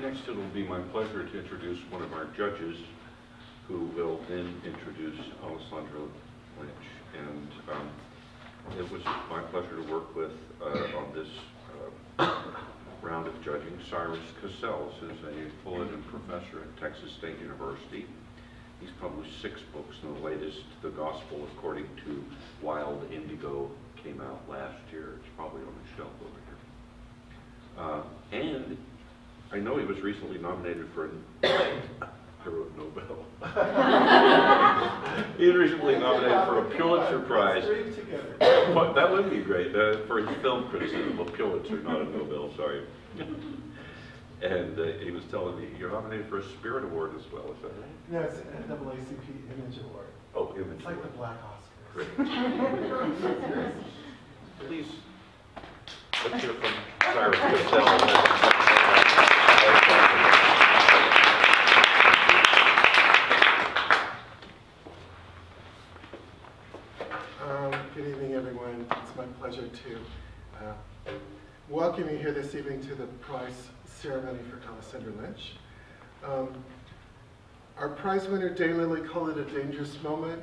Next, it will be my pleasure to introduce one of our judges, who will then introduce Alessandra Lynch. And it was my pleasure to work with on this round of judging Cyrus Cassels, who's a poet and professor at Texas State University. He's published 6 books, and the latest, The Gospel According to Wild Indigo, came out last year. It's probably on the shelf over here. And I know he was recently nominated for I wrote Nobel. He was recently nominated for a Pulitzer Prize. That would be great, for his film criticism, a Pulitzer, not a Nobel, sorry. And he was telling me, you're nominated for a Spirit Award as well, is that right? No, it's an NAACP Image Award. Oh, Image It's like Award. the Black Oscar. Great. Please, let's hear from Cyrus Cassels. Good evening, everyone. It's my pleasure to welcome you here this evening to the prize ceremony for Alessandra Lynch. Our prize winner, Daylily Called It, A Dangerous Moment,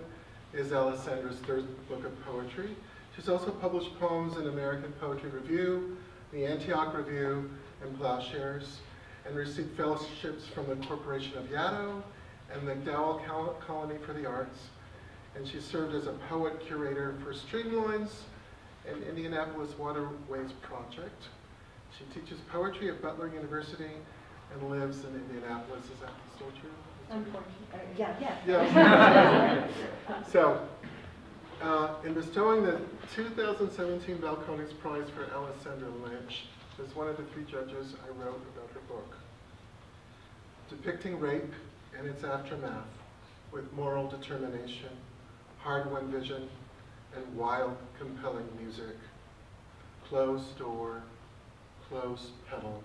is Alessandra's 3rd book of poetry. She's also published poems in American Poetry Review, the Antioch Review, and Ploughshares, and received fellowships from the Corporation of Yaddo and Macdowell Colony for the Arts. And she served as a poet curator for Streamlines and Indianapolis Waterways Project. She teaches poetry at Butler University and lives in Indianapolis. Is that still true? Yeah. So, in bestowing the 2017 Balcones Prize for Alessandra Lynch, as one of the 3 judges, I wrote about her book, depicting rape and its aftermath with moral determination, hard-won vision, and wild, compelling music. Closed door, closed petal,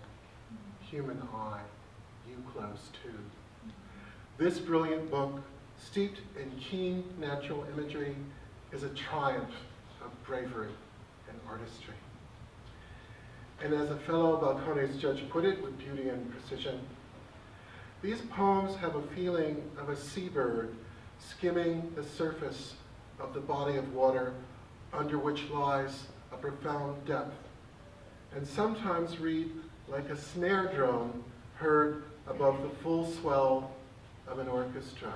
human eye, you close too. This brilliant book, steeped in keen natural imagery, is a triumph of bravery and artistry. And as a fellow Balcones judge put it with beauty and precision, these poems have a feeling of a seabird skimming the surface of the body of water under which lies a profound depth, and sometimes read like a snare drum heard above the full swell of an orchestra.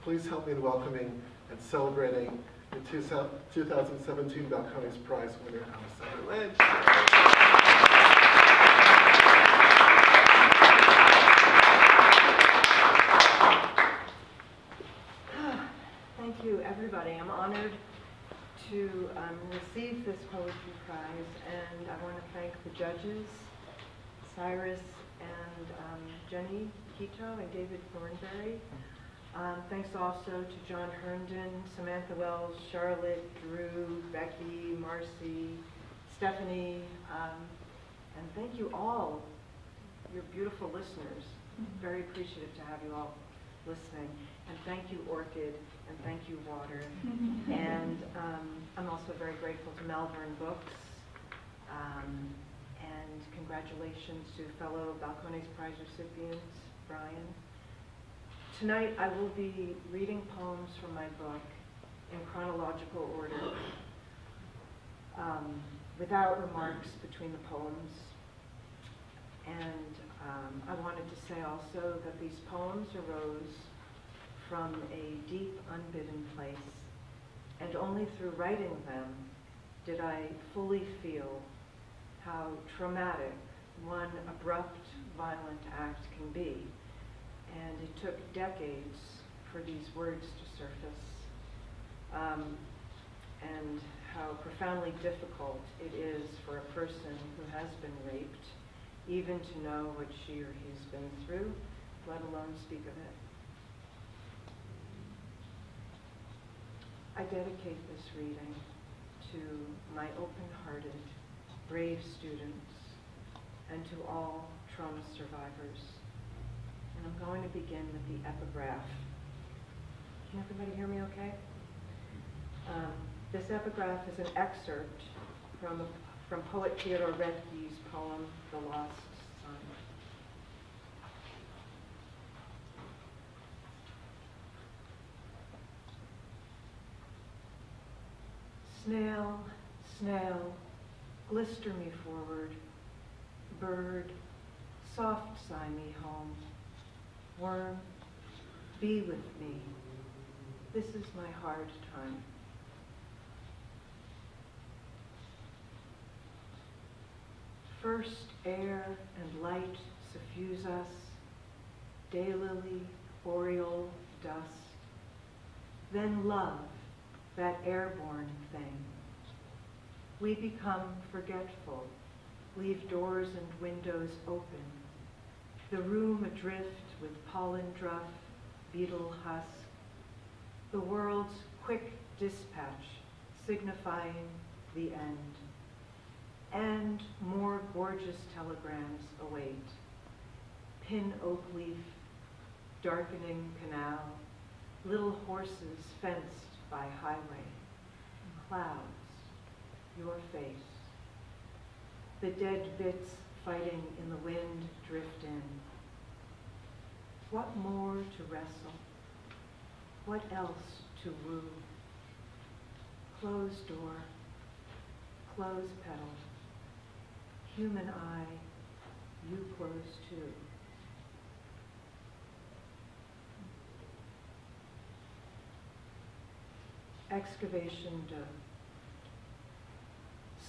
Please help me in welcoming and celebrating the 2017 Balcones Prize winner, Alessandra Lynch. Thank you, everybody. I'm honored to receive this poetry prize, and I want to thank the judges, Cyrus and Jenny Quito and David Thornberry. Thanks also to John Herndon, Samantha Wells, Charlotte, Drew, Becky, Marcy, Stephanie, and thank you all, your beautiful listeners. Very appreciative to have you all listening. And thank you, Orchid, and thank you, Water. And I'm also very grateful to Malvern Books. And congratulations to fellow Balcones Prize recipients, Brian. Tonight I will be reading poems from my book in chronological order, without remarks between the poems. And I wanted to say also that these poems arose from a deep, unbidden place, and only through writing them did I fully feel how traumatic one abrupt, violent act can be. And it took decades for these words to surface, and how profoundly difficult it is for a person who has been raped even to know what she or he's been through, let alone speak of it. I dedicate this reading to my open-hearted, brave students and to all trauma survivors. And I'm going to begin with the epigraph. Can everybody hear me okay? This epigraph is an excerpt from poet Theodore Redke's poem, The Lost Son. Snail, snail, glister me forward. Bird, soft sigh me home. Worm, be with me. This is my hard time. First air and light suffuse us, daylily, oriole, dust. Then love, that airborne thing. We become forgetful, leave doors and windows open. The room adrift with pollen druff, beetle husk. The world's quick dispatch signifying the end. And more gorgeous telegrams await. Pin oak leaf, darkening canal, little horses fenced by highway, clouds, your face. The dead bits fighting in the wind drift in. What more to wrestle? What else to woo? Closed door, closed petal. Human eye, you close too. Excavation done.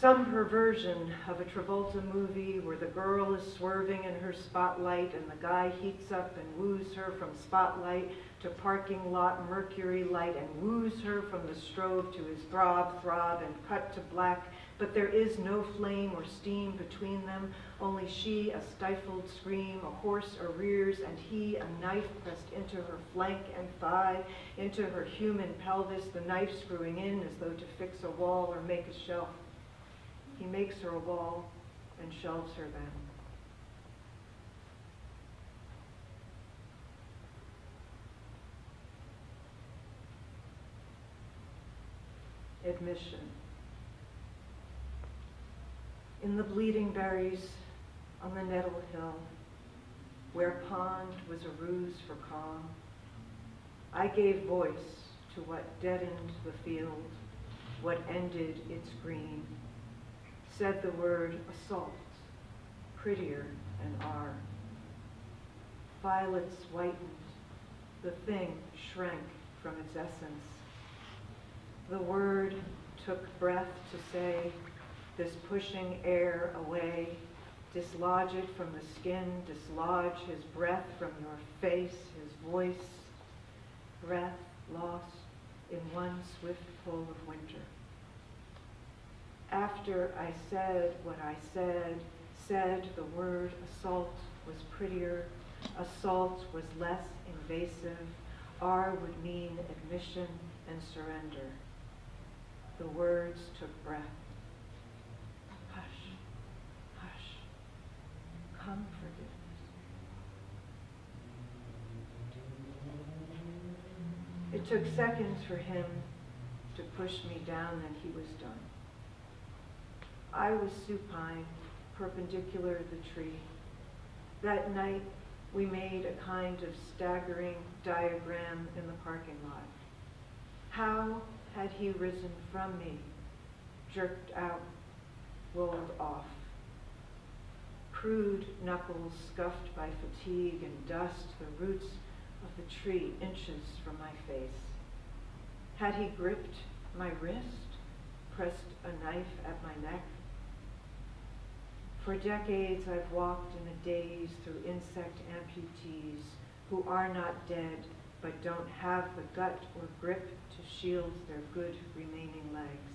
Some perversion of a Travolta movie where the girl is swerving in her spotlight and the guy heats up and woos her from spotlight to parking lot mercury light and woos her from the strobe to his throb and cut to black. But there is no flame or steam between them, only she a stifled scream, a horse arrears, and he a knife pressed into her flank and thigh, into her human pelvis, the knife screwing in as though to fix a wall or make a shelf. He makes her a wall and shelves her then. Admission. In the bleeding berries on the nettle hill, where pond was a ruse for calm, I gave voice to what deadened the field, what ended its green, said the word assault, prettier and R. Violets whitened, the thing shrank from its essence. The word took breath to say, this pushing air away, dislodge it from the skin, dislodge his breath from your face, his voice, breath lost in one swift pull of winter. After I said what I said the word assault was prettier, assault was less invasive, R would mean admission and surrender. The words took breath. Hush, hush, come forgiveness. It took seconds for him to push me down, and he was done. I was supine, perpendicular to the tree. That night, we made a kind of staggering diagram in the parking lot. How had he risen from me, jerked out, rolled off? Crude knuckles scuffed by fatigue and dust, the roots of the tree inches from my face. Had he gripped my wrist, pressed a knife at my neck? For decades I've walked in a daze through insect amputees who are not dead but don't have the gut or grip to shield their good remaining legs.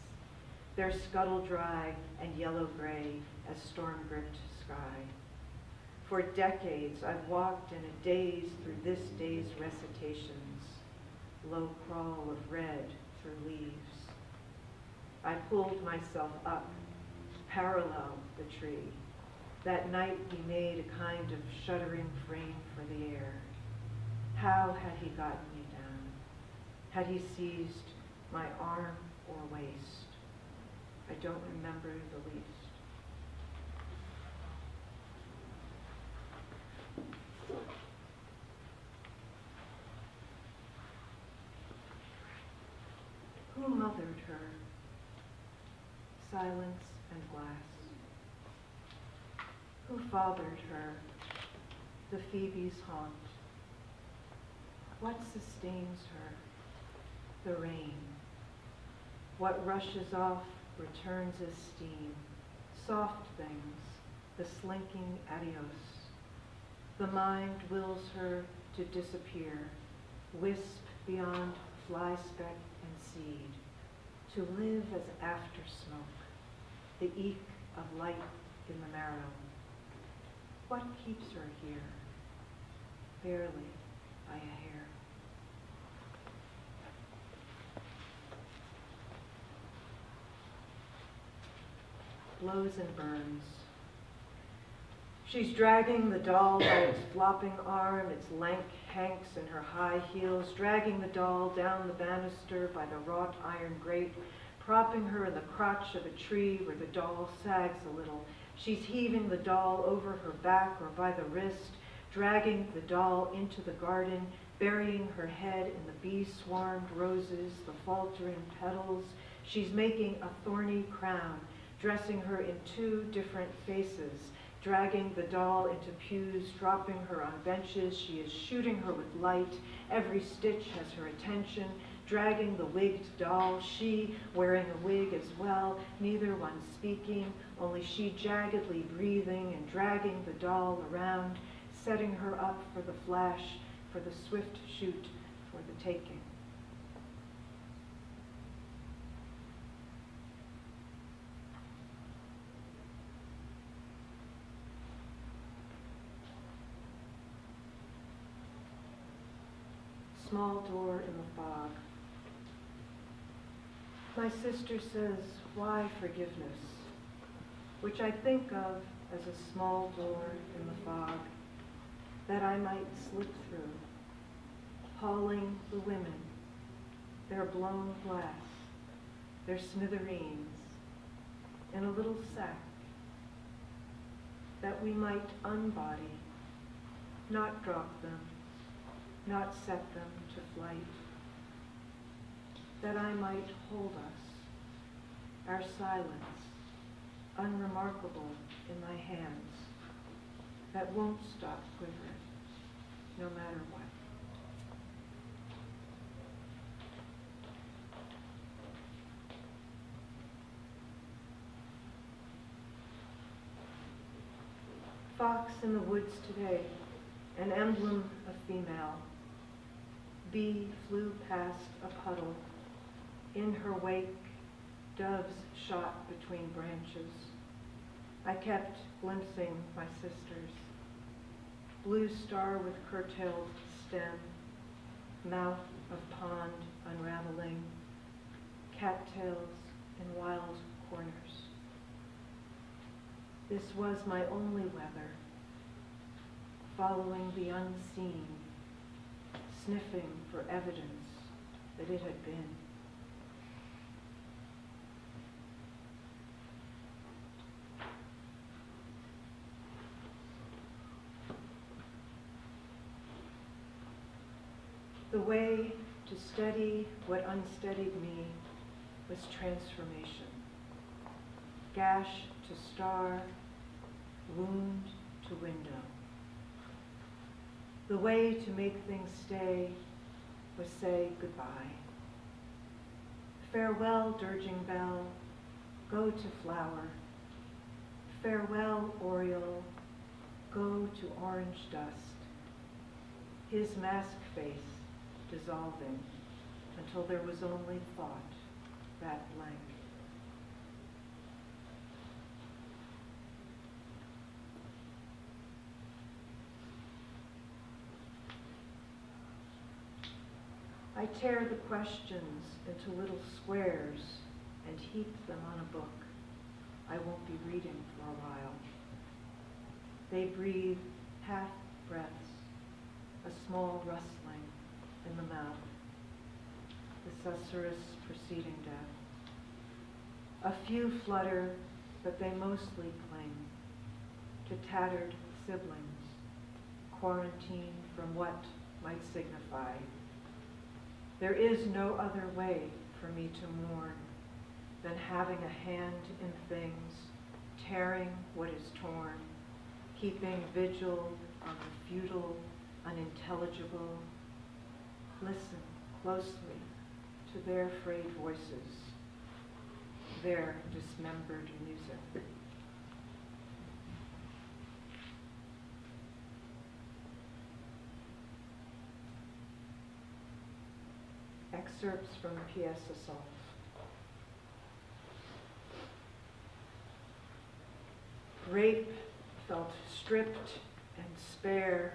They're scuttle dry and yellow-gray as storm-gripped sky. For decades I've walked in a daze through this day's recitations, low crawl of red through leaves. I pulled myself up, parallel the tree. That night he made a kind of shuddering frame for the air. How had he gotten me down? Had he seized my arm or waist? I don't remember the least. Who mothered her? silence and glass. Who fathered her, the Phoebe's haunt? What sustains her, the rain? What rushes off returns as steam, soft things, the slinking adios. The mind wills her to disappear, wisp beyond fly speck and seed, to live as after smoke, the eke of light in the marrow. What keeps her here? Barely by a hair. Blows and burns. She's dragging the doll by its flopping arm, its lank hanks and her high heels, dragging the doll down the banister by the wrought iron grate, propping her in the crotch of a tree where the doll sags a little. She's heaving the doll over her back or by the wrist, dragging the doll into the garden, burying her head in the bee-swarmed roses, the faltering petals. She's making a thorny crown, dressing her in two different faces, dragging the doll into pews, dropping her on benches. She is shooting her with light. Every stitch has her attention, dragging the wigged doll, she wearing a wig as well, neither one speaking, only she jaggedly breathing and dragging the doll around, setting her up for the flash, for the swift shoot, for the taking. Small door in the fog. My sister says, why forgiveness? Which I think of as a small door in the fog that I might slip through, hauling the women, their blown glass, their smithereens, in a little sack, that we might unbody, not drop them, not set them to flight, that I might hold us, our silence, unremarkable in my hands, that won't stop quivering, no matter what. Fox in the woods today, an emblem of female. Bee flew past a puddle. In her wake, doves shot between branches. I kept glimpsing my sisters. Blue star with curtailed stem, mouth of pond unraveling, cattails in wild corners. This was my only weather, following the unseen, sniffing for evidence that it had been. The way to steady what unsteadied me was transformation. Gash to star, wound to window. The way to make things stay was say goodbye. Farewell, dirging bell, go to flower. Farewell, oriole, go to orange dust. His mask face dissolving until there was only thought, that blank. I tear the questions into little squares and heap them on a book I won't be reading for a while. They breathe half breaths, a small rustling in the mouth, the susurrus preceding death. A few flutter, but they mostly cling to tattered siblings, quarantined from what might signify. There is no other way for me to mourn, than having a hand in things, tearing what is torn, keeping vigil on the futile, unintelligible. Listen closely to their frayed voices, their dismembered music. Excerpts from P.S. Assault. Rape felt stripped and spare,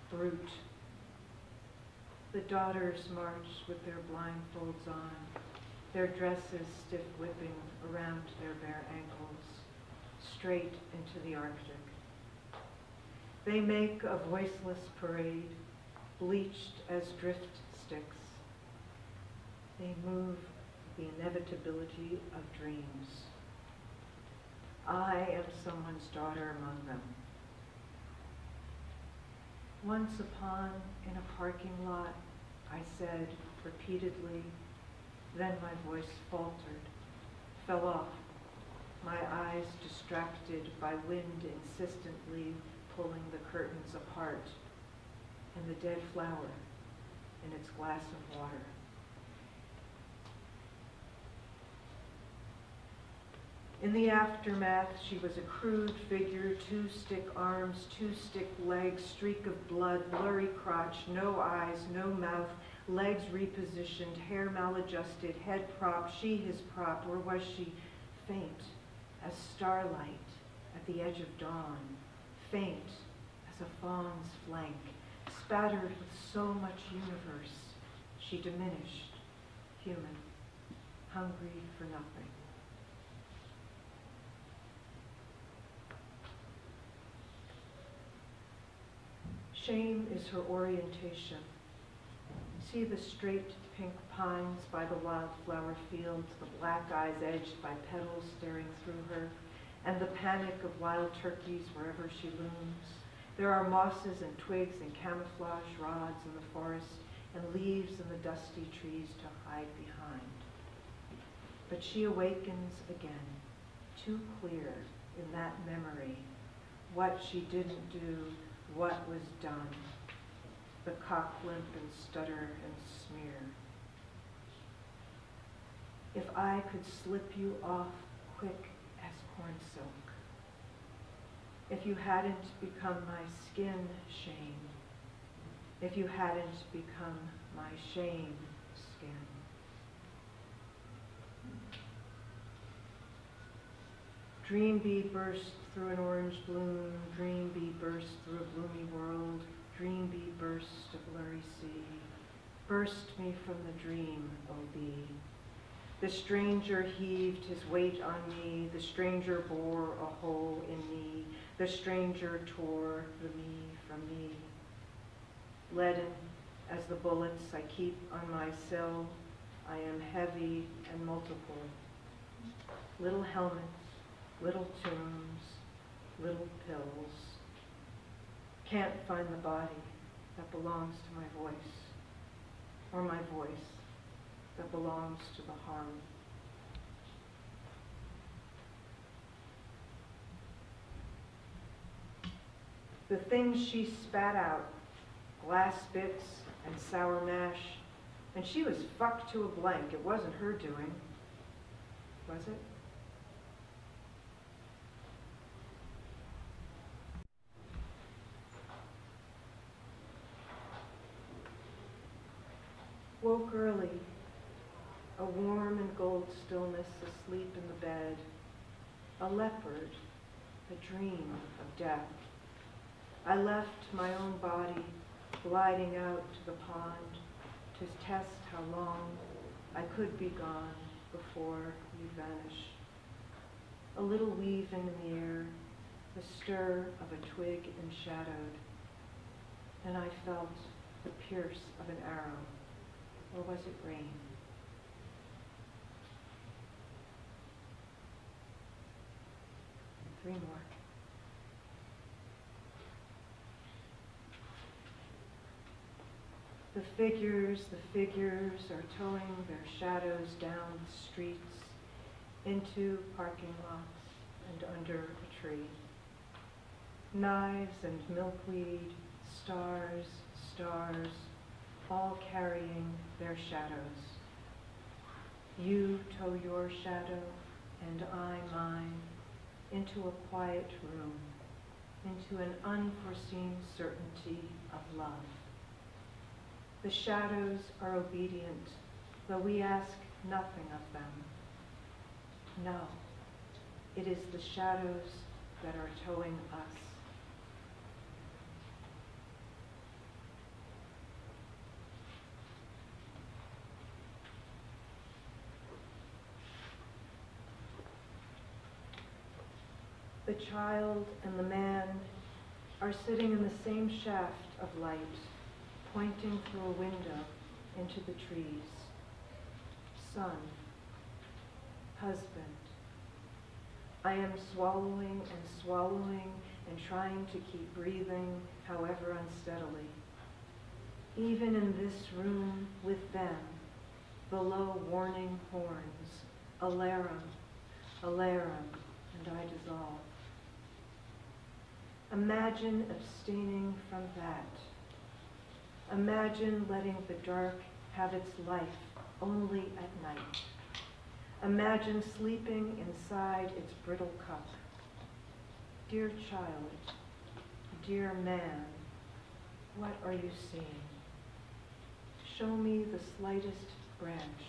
brute. The daughters marched with their blindfolds on, their dresses stiff whipping around their bare ankles, straight into the Arctic. They make a voiceless parade, bleached as drift sticks. They move the inevitability of dreams. I am someone's daughter among them. Once upon, in a parking lot, I said repeatedly, then my voice faltered, fell off, my eyes distracted by wind insistently pulling the curtains apart, and the dead flower in its glass of water. In the aftermath, she was a crude figure, 2 stick arms, 2 stick legs, streak of blood, blurry crotch, no eyes, no mouth, legs repositioned, hair maladjusted, head propped, she his prop, or was she faint as starlight at the edge of dawn, faint as a fawn's flank, spattered with so much universe, she diminished, human, hungry for nothing. Shame is her orientation. See the straight pink pines by the wildflower fields, the black eyes edged by petals staring through her, and the panic of wild turkeys wherever she looms. There are mosses and twigs and camouflage rods in the forest, and leaves in the dusty trees to hide behind. But she awakens again, too clear in that memory, what she didn't do, what was done, the cock limp and stutter and smear. If I could slip you off quick as corn silk, if you hadn't become my skin shame, if you hadn't become my shame skin. Dream bee burst through an orange bloom, dream bee burst through a gloomy world, dream bee burst a blurry sea. Burst me from the dream, O bee. The stranger heaved his weight on me, the stranger bore a hole in me, the stranger tore the me from me. Leaden as the bullets I keep on my sill, I am heavy and multiple. Little helmets, little tombs, little pills. Can't find the body that belongs to my voice, or my voice that belongs to the harm. The things she spat out, glass bits and sour mash, and she was fucked to a blank. It wasn't her doing, was it? Woke early, a warm and gold stillness, asleep in the bed, a leopard, a dream of death. I left my own body, gliding out to the pond to test how long I could be gone before you vanish. A little weaving in the air, the stir of a twig enshadowed, and I felt the pierce of an arrow. Or was it rain? Three more. The figures are towing their shadows down the streets, into parking lots and under a tree. Knives and milkweed, stars, stars, all carrying their shadows. You tow your shadow and I mine into a quiet room, into an unforeseen certainty of love. The shadows are obedient, though we ask nothing of them. No, it is the shadows that are towing us. The child and the man are sitting in the same shaft of light, pointing through a window into the trees. Son, husband, I am swallowing and swallowing and trying to keep breathing, however unsteadily. Even in this room with them, below warning horns, alarum, alarum, and I dissolve. Imagine abstaining from that. Imagine letting the dark have its life only at night. Imagine sleeping inside its brittle cup. Dear child, dear man, what are you seeing? Show me the slightest branch,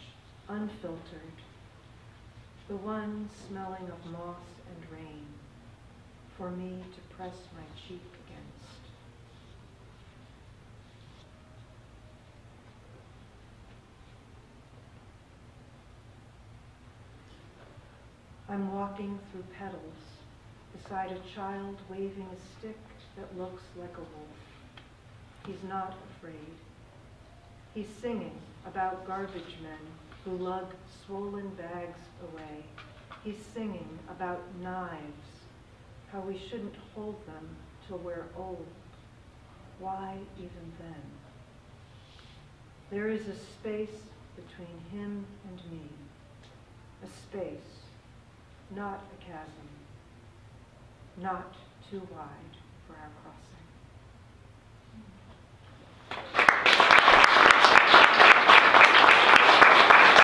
unfiltered, the one smelling of moss and rain, for me to press my cheek against. I'm walking through petals beside a child waving a stick that looks like a wolf. He's not afraid. He's singing about garbage men who lug swollen bags away. He's singing about knives, how we shouldn't hold them till we're old. Why even then? There is a space between him and me, a space, not a chasm, not too wide for our crossing.